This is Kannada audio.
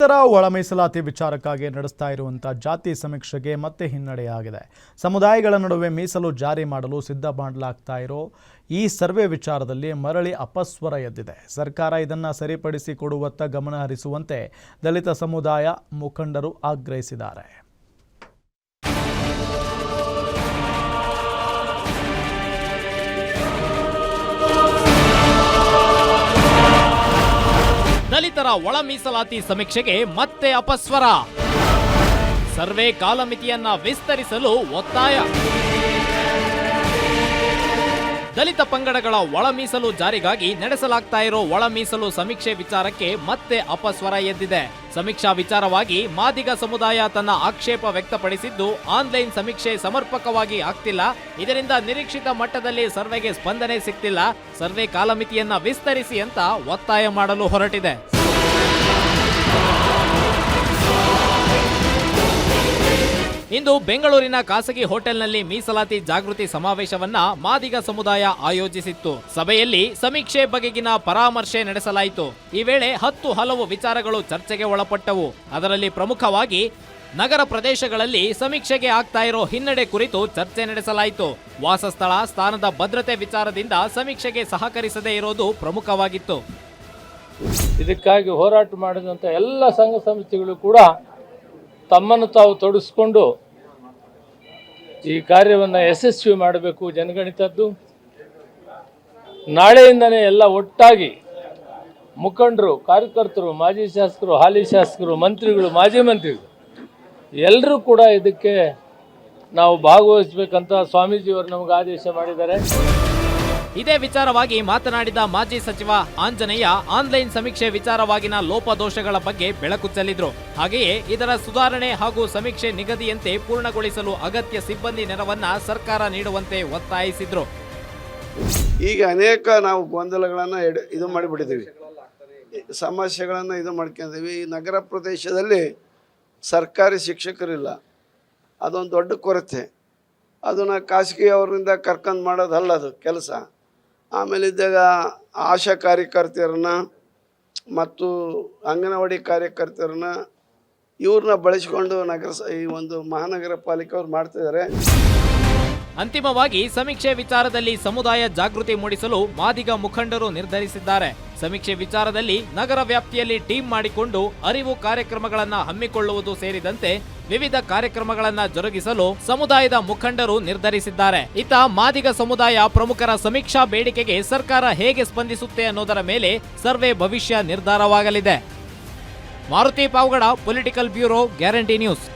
ಇತರ ಒಳ ಮೀಸಲಾತಿ ವಿಚಾರಕ್ಕಾಗಿ ನಡೆಸ್ತಾ ಇರುವಂತಹ ಜಾತಿ ಸಮೀಕ್ಷೆಗೆ ಮತ್ತೆ ಹಿನ್ನಡೆಯಾಗಿದೆ. ಸಮುದಾಯಗಳ ನಡುವೆ ಮೀಸಲು ಜಾರಿ ಮಾಡಲು ಸಿದ್ಧ ಮಾಡಲಾಗ್ತಾ ಇರೋ ಈ ಸರ್ವೆ ವಿಚಾರದಲ್ಲಿ ಮರಳಿ ಅಪಸ್ವರ ಎದ್ದಿದೆ. ಸರ್ಕಾರ ಇದನ್ನು ಸರಿಪಡಿಸಿ ಕೊಡುವತ್ತ ಗಮನ ಹರಿಸುವಂತೆ ದಲಿತ ಸಮುದಾಯ ಮುಖಂಡರು ಆಗ್ರಹಿಸಿದ್ದಾರೆ. ದಲಿತರ ಒಳ ಮೀಸಲಾತಿ ಸಮೀಕ್ಷೆಗೆ ಮತ್ತೆ ಅಪಸ್ವರ. ಸರ್ವೆ ಕಾಲಮಿತಿಯನ್ನ ವಿಸ್ತರಿಸಲು ಒತ್ತಾಯ. ದಲಿತ ಪಂಗಡಗಳ ಒಳ ಮೀಸಲು ಜಾರಿಗಾಗಿ ನಡೆಸಲಾಗ್ತಾ ಇರೋ ಒಳ ಮೀಸಲು ಸಮೀಕ್ಷೆ ವಿಚಾರಕ್ಕೆ ಮತ್ತೆ ಅಪಸ್ವರ ಎದ್ದಿದೆ. ಸಮೀಕ್ಷಾ ವಿಚಾರವಾಗಿ ಮಾದಿಗ ಸಮುದಾಯ ತನ್ನ ಆಕ್ಷೇಪ ವ್ಯಕ್ತಪಡಿಸಿದ್ದು, ಆನ್ಲೈನ್ ಸಮೀಕ್ಷೆ ಸಮರ್ಪಕವಾಗಿ ಆಗ್ತಿಲ್ಲ, ಇದರಿಂದ ನಿರೀಕ್ಷಿತ ಮಟ್ಟದಲ್ಲಿ ಸರ್ವೆಗೆ ಸ್ಪಂದನೆ ಸಿಗ್ತಿಲ್ಲ, ಸರ್ವೆ ಕಾಲಮಿತಿಯನ್ನ ವಿಸ್ತರಿಸಿ ಅಂತ ಒತ್ತಾಯ ಮಾಡಲು ಹೊರಟಿದೆ. ಇಂದು ಬೆಂಗಳೂರಿನ ಖಾಸಗಿ ಹೋಟೆಲ್ನಲ್ಲಿ ಮೀಸಲಾತಿ ಜಾಗೃತಿ ಸಮಾವೇಶವನ್ನ ಮಾದಿಗ ಸಮುದಾಯ ಆಯೋಜಿಸಿತ್ತು. ಸಭೆಯಲ್ಲಿ ಸಮೀಕ್ಷೆ ಬಗೆಗಿನ ಪರಾಮರ್ಶೆ ನಡೆಸಲಾಯಿತು. ಈ ವೇಳೆ 10 ಹಲವು ವಿಚಾರಗಳು ಚರ್ಚೆಗೆ ಒಳಪಟ್ಟವು. ಅದರಲ್ಲಿ ಪ್ರಮುಖವಾಗಿ ನಗರ ಪ್ರದೇಶಗಳಲ್ಲಿ ಸಮೀಕ್ಷೆಗೆ ಆಗ್ತಾ ಇರೋ ಹಿನ್ನಡೆ ಕುರಿತು ಚರ್ಚೆ ನಡೆಸಲಾಯಿತು. ವಾಸಸ್ಥಳ ಸ್ಥಾನದ ಭದ್ರತೆ ವಿಚಾರದಿಂದ ಸಮೀಕ್ಷೆಗೆ ಸಹಕರಿಸದೇ ಇರೋದು ಪ್ರಮುಖವಾಗಿತ್ತು. ಇದಕ್ಕಾಗಿ ಹೋರಾಟ ಮಾಡಿದಂಥ ಎಲ್ಲ ಸಂಘ ಸಂಸ್ಥೆಗಳು ಕೂಡ ತಮ್ಮನ್ನು ತಾವು ತೊಡಗಿಸ್ಕೊಂಡು ಈ ಕಾರ್ಯವನ್ನು ಯಶಸ್ವಿ ಮಾಡಬೇಕು. ಜನಗಣಿತದ್ದು ನಾಳೆಯಿಂದನೇ ಎಲ್ಲ ಒಟ್ಟಾಗಿ ಮುಖಂಡರು, ಕಾರ್ಯಕರ್ತರು, ಮಾಜಿ ಶಾಸಕರು, ಹಾಲಿ ಶಾಸಕರು, ಮಂತ್ರಿಗಳು, ಮಾಜಿ ಮಂತ್ರಿಗಳು ಎಲ್ಲರೂ ಕೂಡ ಇದಕ್ಕೆ ನಾವು ಭಾಗವಹಿಸಬೇಕಂತ ಸ್ವಾಮೀಜಿಯವರು ನಮಗೆ ಆದೇಶ ಮಾಡಿದ್ದಾರೆ. ಇದೇ ವಿಚಾರವಾಗಿ ಮಾತನಾಡಿದ ಮಾಜಿ ಸಚಿವ ಆಂಜನೇಯ, ಆನ್ಲೈನ್ ಸಮೀಕ್ಷೆ ವಿಚಾರವಾಗಿನ ಲೋಪದೋಷಗಳ ಬಗ್ಗೆ ಬೆಳಕು ಚೆಲ್ಲಿದ್ರು. ಹಾಗೆಯೇ ಇದರ ಸುಧಾರಣೆ ಹಾಗೂ ಸಮೀಕ್ಷೆ ನಿಗದಿಯಂತೆ ಪೂರ್ಣಗೊಳಿಸಲು ಅಗತ್ಯ ಸಿಬ್ಬಂದಿ ನೆರವನ್ನ ಸರ್ಕಾರ ನೀಡುವಂತೆ ಒತ್ತಾಯಿಸಿದ್ರು. ಈಗ ಅನೇಕ ನಾವು ಗೊಂದಲಗಳನ್ನು ಇದು ಮಾಡಿಬಿಟ್ಟಿದ್ದೀವಿ, ಸಮಸ್ಯೆಗಳನ್ನು ಇದು ಮಾಡ್ಕೊಂಡಿದ್ದೀವಿ. ಈ ನಗರ ಪ್ರದೇಶದಲ್ಲಿ ಸರ್ಕಾರಿ ಶಿಕ್ಷಕರಿಲ್ಲ, ಅದೊಂದು ದೊಡ್ಡ ಕೊರತೆ. ಅದನ್ನು ಖಾಸಗಿ ಅವರಿಂದ ಕರ್ಕೊಂಡು ಮಾಡೋದಲ್ಲ ಅದು ಕೆಲಸ. ಆಮೇಲೆ ಇದ್ದಾಗ ಆಶಾ ಕಾರ್ಯಕರ್ತೆಯರನ್ನ ಮತ್ತು ಅಂಗನವಾಡಿ ಕಾರ್ಯಕರ್ತೆಯರನ್ನ ಇವ್ರನ್ನ ಬಳಸಿಕೊಂಡು ಈ ಒಂದು ಮಹಾನಗರ ಪಾಲಿಕೆ ಅವ್ರು ಮಾಡ್ತಿದ್ದಾರೆ. ಅಂತಿಮವಾಗಿ ಸಮೀಕ್ಷೆ ವಿಚಾರದಲ್ಲಿ ಸಮುದಾಯ ಜಾಗೃತಿ ಮೂಡಿಸಲು ಮಾದಿಗ ಮುಖಂಡರು ನಿರ್ಧರಿಸಿದ್ದಾರೆ. ಸಮೀಕ್ಷೆ ವಿಚಾರದಲ್ಲಿ ನಗರ ವ್ಯಾಪ್ತಿಯಲ್ಲಿ ಟೀಮ್ ಮಾಡಿಕೊಂಡು ಅರಿವು ಕಾರ್ಯಕ್ರಮಗಳನ್ನು ಹಮ್ಮಿಕೊಳ್ಳುವುದು ಸೇರಿದಂತೆ ವಿವಿಧ ಕಾರ್ಯಕ್ರಮಗಳನ್ನು ಜರುಗಿಸಲು ಸಮುದಾಯದ ಮುಖಂಡರು ನಿರ್ಧರಿಸಿದ್ದಾರೆ. ಇತ್ತ ಮಾದಿಗ ಸಮುದಾಯ ಪ್ರಮುಖರ ಸಮೀಕ್ಷಾ ಬೇಡಿಕೆಗೆ ಸರ್ಕಾರ ಹೇಗೆ ಸ್ಪಂದಿಸುತ್ತೆ ಅನ್ನೋದರ ಮೇಲೆ ಸರ್ವೆ ಭವಿಷ್ಯ ನಿರ್ಧಾರವಾಗಲಿದೆ. Maruti Pavagada, political bureau, guarantee news.